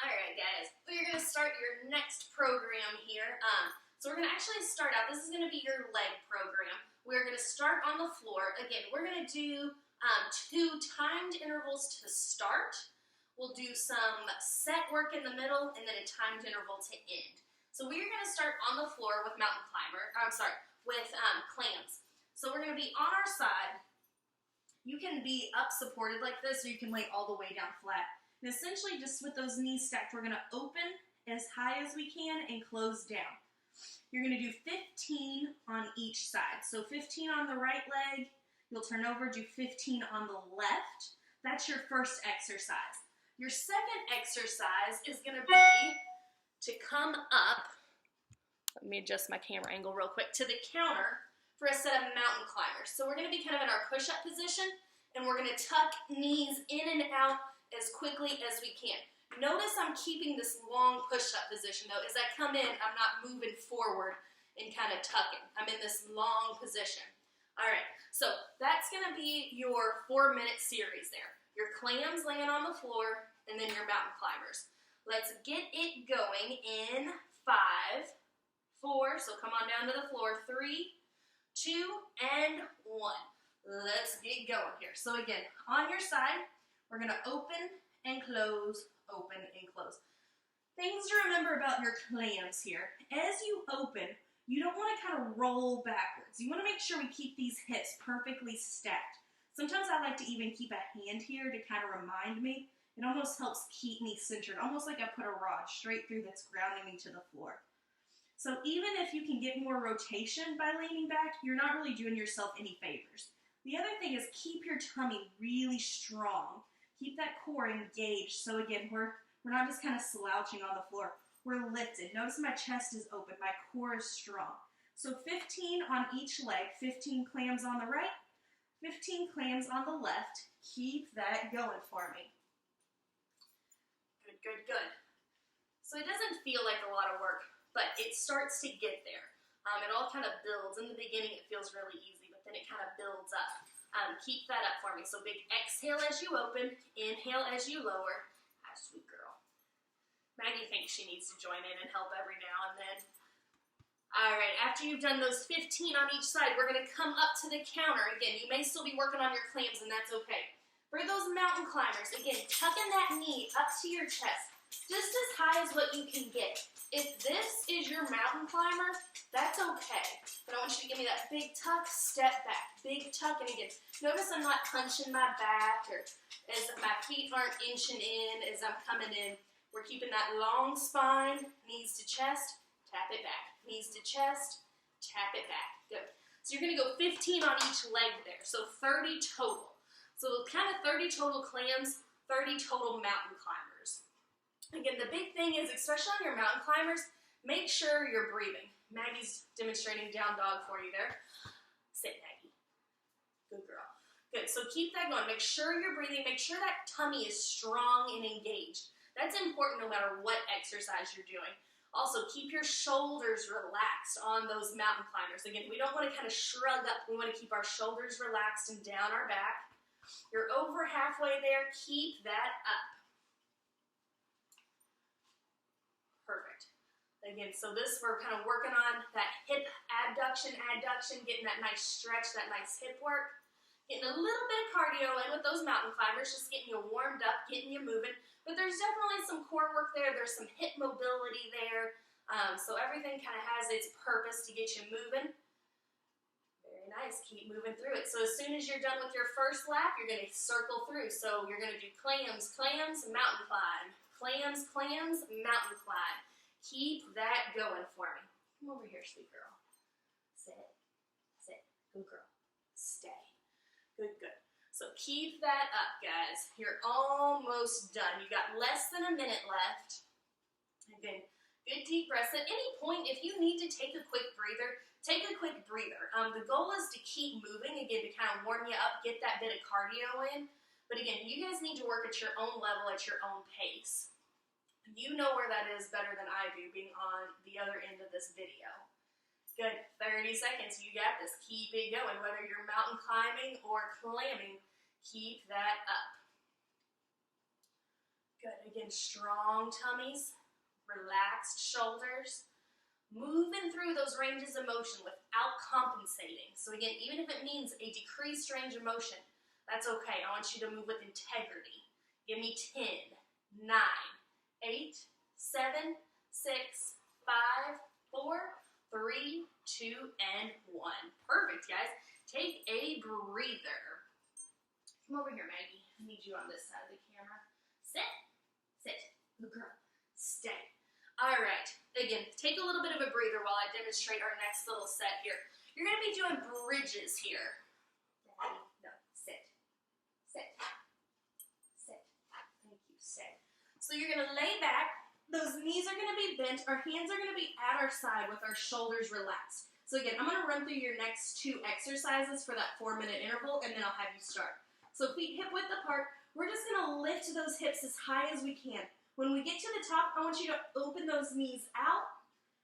Alright guys, we're going to start your next program here. So we're going to actually start out, this is going to be your leg program. We're going to start on the floor. Again, we're going to do 2 timed intervals to start. We'll do some set work in the middle and then a timed interval to end. So we're going to start on the floor with clams. So we're going to be on our side. You can be up supported like this, or you can lay all the way down flat. And essentially, just with those knees stacked, we're going to open as high as we can and close down. You're going to do 15 on each side. So 15 on the right leg, you'll turn over, do 15 on the left. That's your first exercise. Your second exercise is going to be to come up, let me adjust my camera angle real quick, to the counter for a set of mountain climbers. So we're going to be kind of in our push-up position, and we're going to tuck knees in and out as quickly as we can. Notice I'm keeping this long push-up position though. As I come in, I'm not moving forward and kind of tucking. I'm in this long position. All right, so that's gonna be your 4-minute series there. Your clams laying on the floor and then your mountain climbers. Let's get it going in 5, 4, so come on down to the floor, 3, 2, and 1. Let's get going here. So again, on your side, we're going to open and close, open and close. Things to remember about your clams here. As you open, you don't want to kind of roll backwards. You want to make sure we keep these hips perfectly stacked. Sometimes I like to even keep a hand here to kind of remind me. It almost helps keep me centered, almost like I put a rod straight through that's grounding me to the floor. So even if you can get more rotation by leaning back, you're not really doing yourself any favors. The other thing is keep your tummy really strong. Keep that core engaged. So again, we're not just kind of slouching on the floor. We're lifted. Notice my chest is open. My core is strong. So 15 on each leg. 15 clams on the right. 15 clams on the left. Keep that going for me. Good, good, good. So it doesn't feel like a lot of work, but it starts to get there. It all kind of builds. In the beginning, it feels really easy, but then it kind of builds up. Keep that up for me. So big exhale as you open, inhale as you lower. Ah, sweet girl. Maggie thinks she needs to join in and help every now and then. All right, after you've done those 15 on each side, we're going to come up to the counter. Again, you may still be working on your clams, and that's okay. For those mountain climbers, again, tucking that knee up to your chest, just as high as what you can get. If this is your mountain climber, that's okay. But I want you to give me that big tuck, step back, big tuck, and again, notice I'm not punching my back or as my feet aren't inching in as I'm coming in. We're keeping that long spine, knees to chest, tap it back. Knees to chest, tap it back. Good. So you're going to go 15 on each leg there, so 30 total. So kind of 30 total clams, 30 total mountain climbers. Again, the big thing is, especially on your mountain climbers, make sure you're breathing. Maggie's demonstrating down dog for you there. Sit, Maggie. Good girl. Good, so keep that going. Make sure you're breathing. Make sure that tummy is strong and engaged. That's important no matter what exercise you're doing. Also, keep your shoulders relaxed on those mountain climbers. Again, we don't want to kind of shrug up. We want to keep our shoulders relaxed and down our back. You're over halfway there. Keep that up. Perfect. Again, so this, we're kind of working on that hip abduction, getting that nice stretch, that nice hip work. Getting a little bit of cardio in with those mountain climbers, just getting you warmed up, getting you moving. But there's definitely some core work there. There's some hip mobility there. So everything kind of has its purpose to get you moving. Very nice. Keep moving through it. So as soon as you're done with your first lap, you're going to circle through. So you're going to do clams, clams, mountain climb. Clams, clams, mountain climb. Keep that going for me. Come over here, sweet girl. Sit. Sit. Good girl. Stay. Good, good. So keep that up, guys. You're almost done. You got less than a minute left. Again, good deep breaths. At any point, if you need to take a quick breather, take a quick breather. The goal is to keep moving, again, to kind of warm you up, get that bit of cardio in. But again, you guys need to work at your own level, at your own pace. You know where that is better than I do, being on the other end of this video. Good, 30 seconds, you got this. Keep it going, whether you're mountain climbing or clamming, keep that up. Good. Again, strong tummies, relaxed shoulders, moving through those ranges of motion without compensating. So again, even if it means a decreased range of motion, that's okay. I want you to move with integrity. Give me 10, 9, 8, 7, 6, 5, 4, 3, 2, and 1. Perfect, guys. Take a breather. Come over here, Maggie. I need you on this side of the camera. Sit. Sit. Good girl. Stay. All right. Again, take a little bit of a breather while I demonstrate our next little set here. You're going to be doing bridges here. Daddy, no. Sit. Sit. Sit. Thank you. Sit. So you're going to lay back. Those knees are going to be bent. Our hands are going to be at our side with our shoulders relaxed. So again, I'm going to run through your next 2 exercises for that 4-minute interval, and then I'll have you start. So feet hip width apart. We're just going to lift those hips as high as we can. When we get to the top, I want you to open those knees out,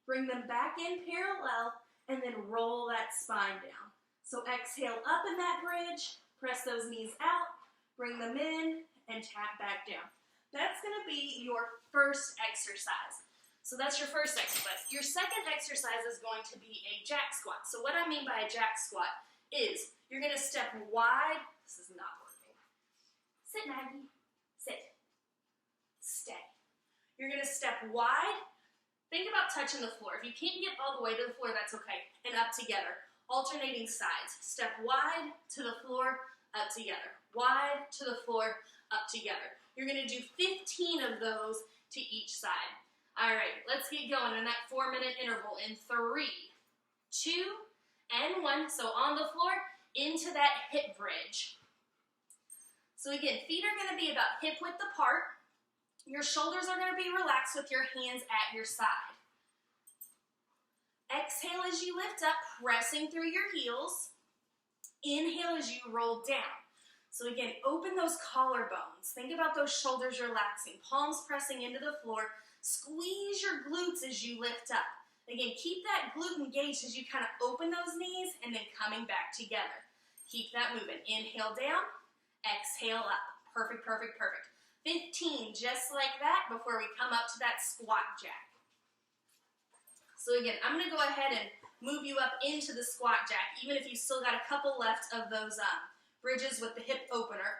bring them back in parallel, and then roll that spine down. So exhale up in that bridge, press those knees out, bring them in, and tap back down. That's going to be your first exercise. So that's your first exercise. Your second exercise is going to be a jack squat. So what I mean by a jack squat is you're going to step wide. This is not working. Sit, Maggie. Sit. Stay. You're going to step wide. Think about touching the floor. If you can't get all the way to the floor, that's okay. And up together. Alternating sides. Step wide to the floor, up together. Wide to the floor, up together. You're going to do 15 of those to each side. All right, let's get going in that 4-minute interval in 3, 2, and 1. So on the floor, into that hip bridge. So again, feet are going to be about hip width apart. Your shoulders are going to be relaxed with your hands at your side. Exhale as you lift up, pressing through your heels. Inhale as you roll down. So again, open those collarbones. Think about those shoulders relaxing, palms pressing into the floor. Squeeze your glutes as you lift up. Again, keep that glute engaged as you kind of open those knees and then coming back together. Keep that moving. Inhale down, exhale up. Perfect, perfect, perfect. 15 just like that before we come up to that squat jack. So again, I'm going to go ahead and move you up into the squat jack, even if you still got a couple left of those bridges with the hip opener.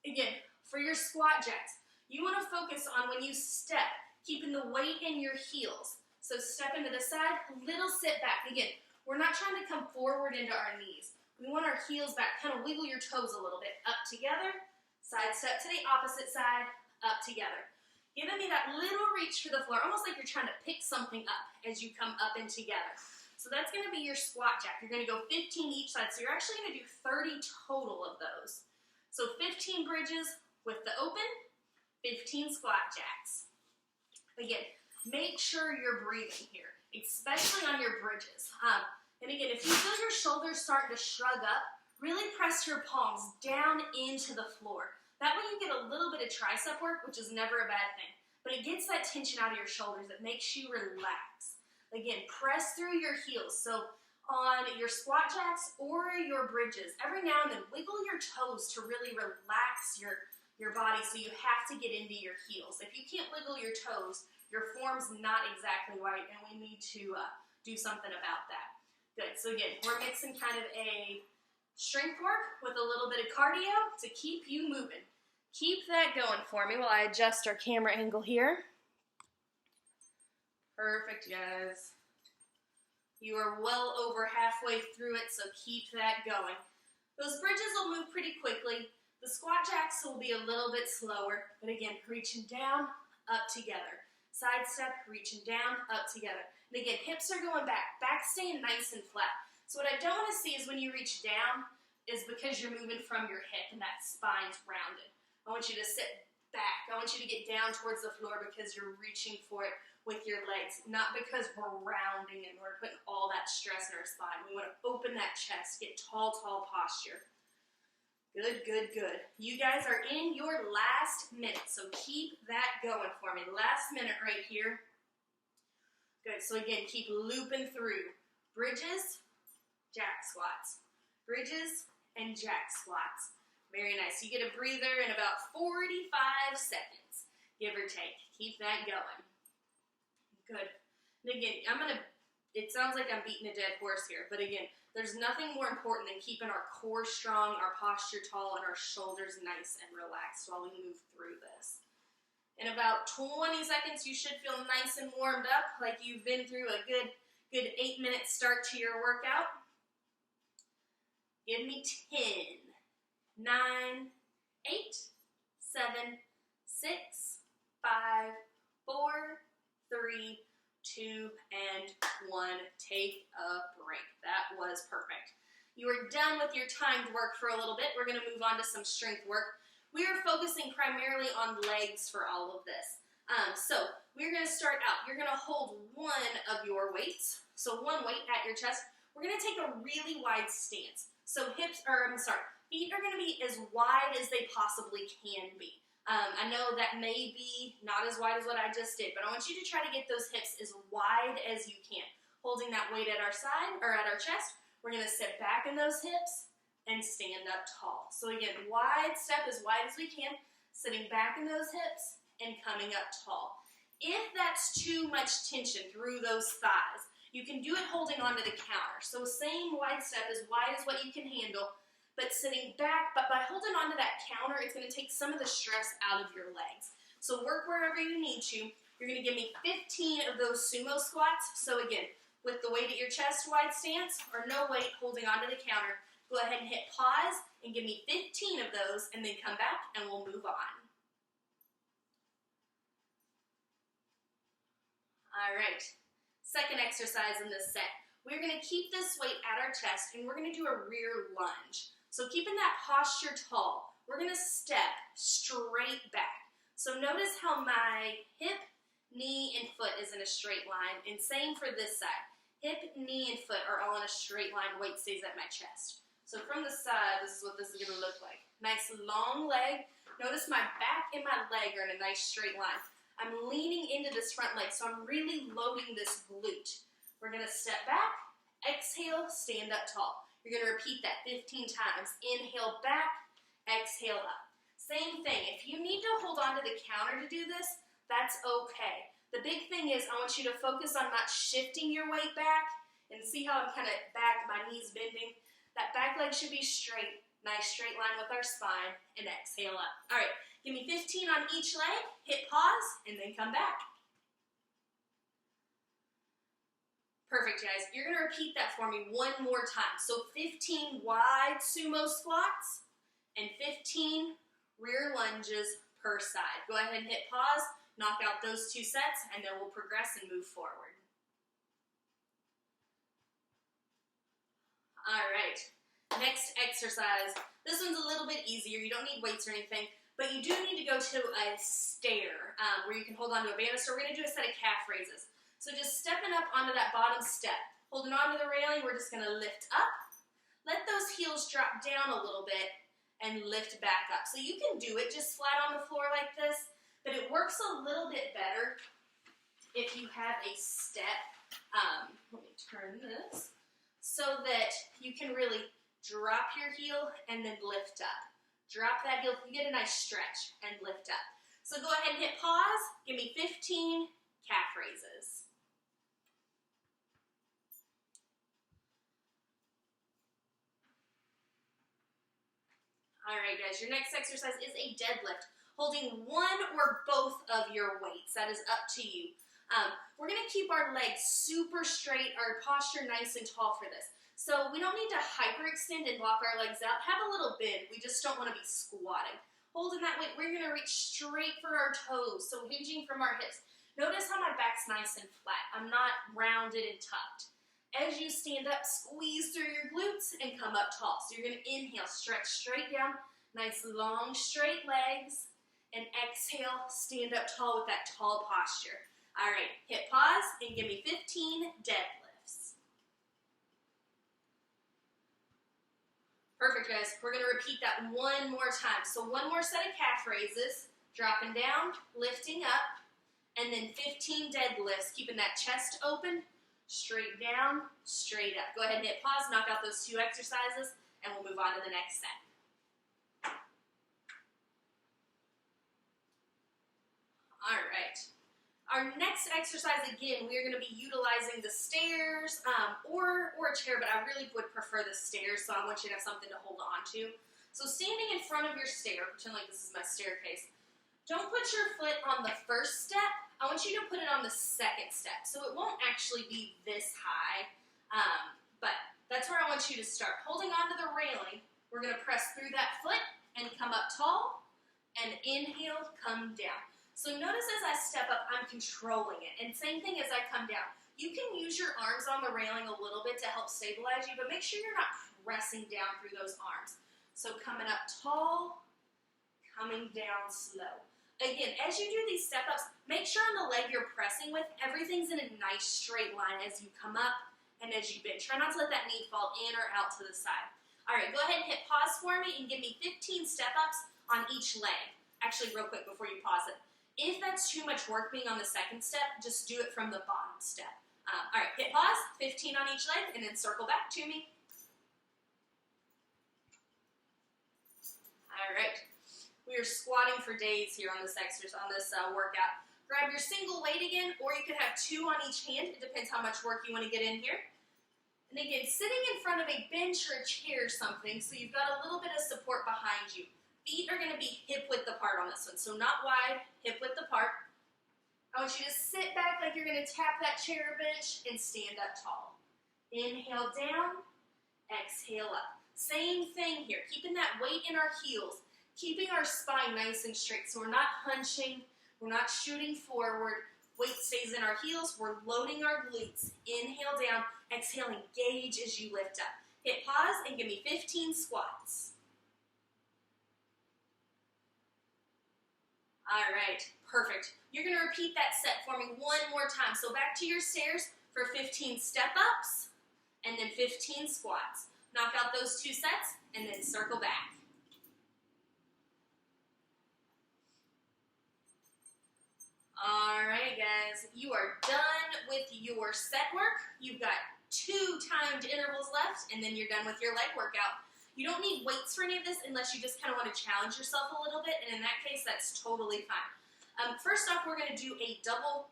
Again, for your squat jacks, you want to focus on when you step, keeping the weight in your heels. So step into the side, little sit back. Again, we're not trying to come forward into our knees. We want our heels back. Kind of wiggle your toes a little bit. Up together, side step to the opposite side, up together. Giving me that little reach for the floor, almost like you're trying to pick something up as you come up and together. So that's going to be your squat jack. You're going to go 15 each side. So you're actually going to do 30 total of those. So 15 bridges with the open, 15 squat jacks. Again, make sure you're breathing here, especially on your bridges. And again, if you feel your shoulders starting to shrug up, really press your palms down into the floor. That way you get a little bit of tricep work, which is never a bad thing. But it gets that tension out of your shoulders. It makes you relax. Again, press through your heels. So on your squat jacks or your bridges, every now and then wiggle your toes to really relax your body, so you have to get into your heels. If you can't wiggle your toes, your form's not exactly right, and we need to do something about that. Good. So again, we're mixing kind of a strength work with a little bit of cardio to keep you moving. Keep that going for me while I adjust our camera angle here. Perfect, guys. You are well over halfway through it, so keep that going. Those bridges will move pretty quickly. The squat jacks will be a little bit slower, but again, reaching down, up together. Side step, reaching down, up together. And again, hips are going back, back staying nice and flat. So what I don't want to see is when you reach down is because you're moving from your hip and that spine's rounded. I want you to sit back. I want you to get down towards the floor because you're reaching for it with your legs, not because we're rounding and we're putting all that stress in our spine. We want to open that chest, get tall, tall posture. Good, good, good. You guys are in your last minute, so keep that going for me. Last minute right here. Good, so again, keep looping through. Bridges, jack squats. Bridges and jack squats. Very nice. You get a breather in about 45 seconds, give or take. Keep that going. Good. And again, it sounds like I'm beating a dead horse here, but again, there's nothing more important than keeping our core strong, our posture tall, and our shoulders nice and relaxed while we move through this. In about 20 seconds, you should feel nice and warmed up, like you've been through a good 8-minute start to your workout. Give me 10, 9, 8, 7, 6, 5, 4, 3, 2, and 1. Take a break. That was perfect. You are done with your timed work for a little bit. We're going to move on to some strength work. We are focusing primarily on legs for all of this. So we're going to start out. You're going to hold one of your weights. So one weight at your chest. We're going to take a really wide stance. So feet are going to be as wide as they possibly can be. I know that may be not as wide as what I just did, but I want you to try to get those hips as wide as you can. Holding that weight at our side, or at our chest, we're going to sit back in those hips and stand up tall. So again, wide step as wide as we can, sitting back in those hips and coming up tall. If that's too much tension through those thighs, you can do it holding onto the counter. So same wide step, as wide as what you can handle, but sitting back, but by holding onto that counter, it's going to take some of the stress out of your legs. So work wherever you need to. You're going to give me 15 of those sumo squats. So again, with the weight at your chest, wide stance, or no weight, holding onto the counter, go ahead and hit pause and give me 15 of those, and then come back and we'll move on. All right, second exercise in this set. We're going to keep this weight at our chest, and we're going to do a rear lunge. So keeping that posture tall, we're going to step straight back. So notice how my hip, knee, and foot is in a straight line, and same for this side. Hip, knee, and foot are all in a straight line. Weight stays at my chest. So from the side, this is what this is going to look like. Nice long leg. Notice my back and my leg are in a nice straight line. I'm leaning into this front leg, so I'm really loading this glute. We're going to step back, exhale, stand up tall. You're going to repeat that 15 times. Inhale back, exhale up. Same thing. If you need to hold on to the counter to do this, that's okay. The big thing is I want you to focus on not shifting your weight back, and see how I'm kind of back, my knees bending. That back leg should be straight. Nice straight line with our spine, and exhale up. All right, give me 15 on each leg, hit pause, and then come back. Perfect, guys. You're going to repeat that for me one more time. So 15 wide sumo squats and 15 rear lunges per side. Go ahead and hit pause, knock out those 2 sets, and then we'll progress and move forward. All right, next exercise. This one's a little bit easier. You don't need weights or anything, but you do need to go to a stair where you can hold onto a banister. We're going to do a set of calf raises. So just stepping up onto that bottom step, holding onto the railing, we're just going to lift up. Let those heels drop down a little bit and lift back up. So you can do it just flat on the floor like this, but it works a little bit better if you have a step. Let me turn this so that you can really drop your heel and then lift up. Drop that heel, you get a nice stretch and lift up. So go ahead and hit pause, give me 15 calf raises. All right, guys, your next exercise is a deadlift, holding one or both of your weights. That is up to you. We're going to keep our legs super straight, our posture nice and tall for this. So we don't need to hyperextend and block our legs out. Have a little bend. We just don't want to be squatting. Holding that weight, we're going to reach straight for our toes, so hinging from our hips. Notice how my back's nice and flat. I'm not rounded and tucked. As you stand up, squeeze through your glutes and come up tall. So you're going to inhale, stretch straight down, nice long straight legs, and exhale, stand up tall with that tall posture. All right, hit pause and give me 15 deadlifts. Perfect, guys. We're going to repeat that one more time. So one more set of calf raises, dropping down, lifting up, and then 15 deadlifts, keeping that chest open, straight down, straight up. Go ahead and hit pause, knock out those 2 exercises, and we'll move on to the next set. Our next exercise, again, we are going to be utilizing the stairs or a chair, but I really would prefer the stairs, so I want you to have something to hold on to. So standing in front of your stair, pretend like this is my staircase. Don't put your foot on the first step. I want you to put it on the second step. So it won't actually be this high, but that's where I want you to start. Holding onto the railing, we're going to press through that foot and come up tall, and inhale, come down. So notice as I step up, I'm controlling it. And same thing as I come down. You can use your arms on the railing a little bit to help stabilize you, but make sure you're not pressing down through those arms. So coming up tall, coming down slow. Again, as you do these step-ups, make sure on the leg you're pressing with, everything's in a nice straight line as you come up and as you bend. Try not to let that knee fall in or out to the side. All right, go ahead and hit pause for me and give me 15 step-ups on each leg. Actually, real quick before you pause it. If that's too much work being on the second step, just do it from the bottom step. All right, hit pause, 15 on each leg, and then circle back to me. All right. We are squatting for days here on this exercise, on this workout. Grab your single weight again, or you could have 2 on each hand. It depends how much work you want to get in here. And again, sitting in front of a bench or a chair or something, so you've got a little bit of support behind you. Feet are going to be hip-width apart on this one, so not wide, hip-width apart. I want you to sit back like you're going to tap that chair or bench and stand up tall. Inhale down, exhale up. Same thing here, keeping that weight in our heels. Keeping our spine nice and straight, so we're not hunching, we're not shooting forward, weight stays in our heels, we're loading our glutes. Inhale down, exhale, engage as you lift up. Hit pause and give me 15 squats. All right, perfect. You're going to repeat that set for me one more time. So back to your stairs for 15 step-ups and then 15 squats. Knock out those 2 sets and then circle back. All right, guys, you are done with your set work. You've got 2 timed intervals left, and then you're done with your leg workout. You don't need weights for any of this unless you just kind of want to challenge yourself a little bit, and in that case, that's totally fine. First off, we're going to do a double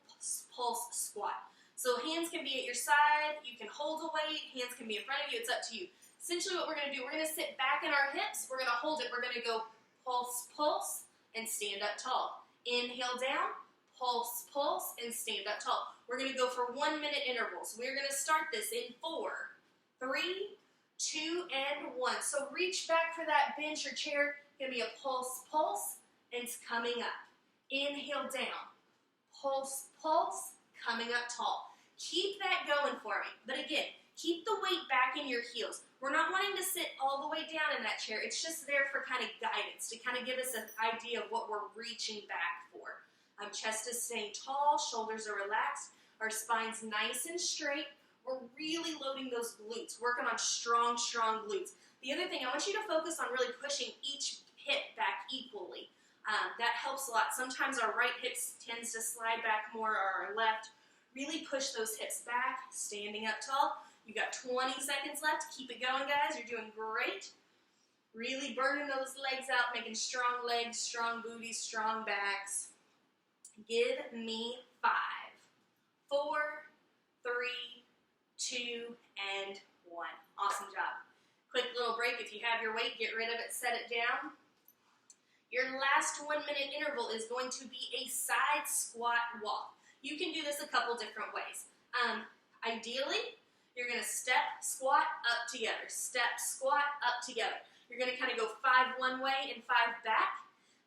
pulse squat. So hands can be at your side, you can hold a weight, hands can be in front of you, it's up to you. Essentially what we're going to do, we're going to sit back in our hips, we're going to hold it, we're going to go pulse, pulse, and stand up tall. Inhale down. Pulse, pulse, and stand up tall. We're going to go for 1-minute intervals. We're going to start this in 4, 3, 2, and 1. So reach back for that bench or chair. Give me a pulse, pulse, and it's coming up. Inhale down. Pulse, pulse, coming up tall. Keep that going for me. But again, keep the weight back in your heels. We're not wanting to sit all the way down in that chair. It's just there for kind of guidance, to kind of give us an idea of what we're reaching back for. Chest is staying tall, shoulders are relaxed, our spine's nice and straight. We're really loading those glutes, working on strong, strong glutes. The other thing, I want you to focus on really pushing each hip back equally. That helps a lot. Sometimes our right hip tends to slide back more, or our left. Really push those hips back, standing up tall. You got 20 seconds left. Keep it going, guys. You're doing great. Really burning those legs out, making strong legs, strong booties, strong backs. Give me 5, 4, 3, 2, and 1. Awesome job. Quick little break. If you have your weight, get rid of it, set it down. Your last 1-minute interval is going to be a side squat walk. You can do this a couple different ways. Ideally, you're going to step, squat, up together. Step, squat, up together. You're going to kind of go 5 one way and 5 back.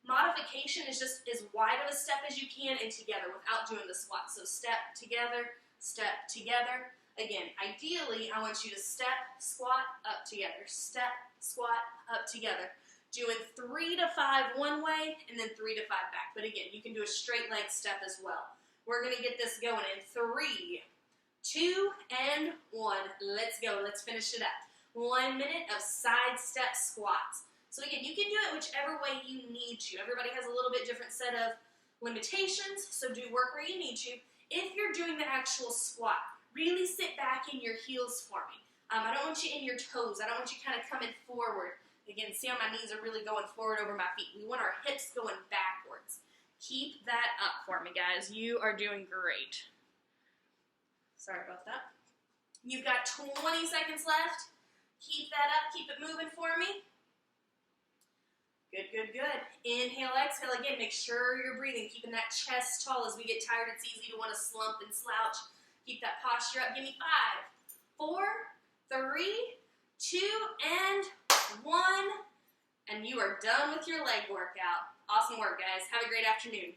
Modification is just as wide of a step as you can and together without doing the squat. So step together, step together. Again, ideally, I want you to step, squat, up together. Step, squat, up together. Doing 3 to 5 one way and then 3 to 5 back. But again, you can do a straight leg step as well. We're going to get this going in 3, 2, and 1. Let's go. Let's finish it up. 1 minute of side step squats. So again, you can do it whichever way you need to. Everybody has a little bit different set of limitations, so do work where you need to. If you're doing the actual squat, really sit back in your heels for me. I don't want you in your toes. I don't want you kind of coming forward. Again, see how my knees are really going forward over my feet. We want our hips going backwards. Keep that up for me, guys. You are doing great. Sorry about that. You've got 20 seconds left. Keep that up. Keep it moving for me. Good, good, good. Inhale, exhale again. Make sure you're breathing, keeping that chest tall. As we get tired, it's easy to want to slump and slouch. Keep that posture up. Give me 5, 4, 3, 2, and 1. And you are done with your leg workout. Awesome work, guys. Have a great afternoon.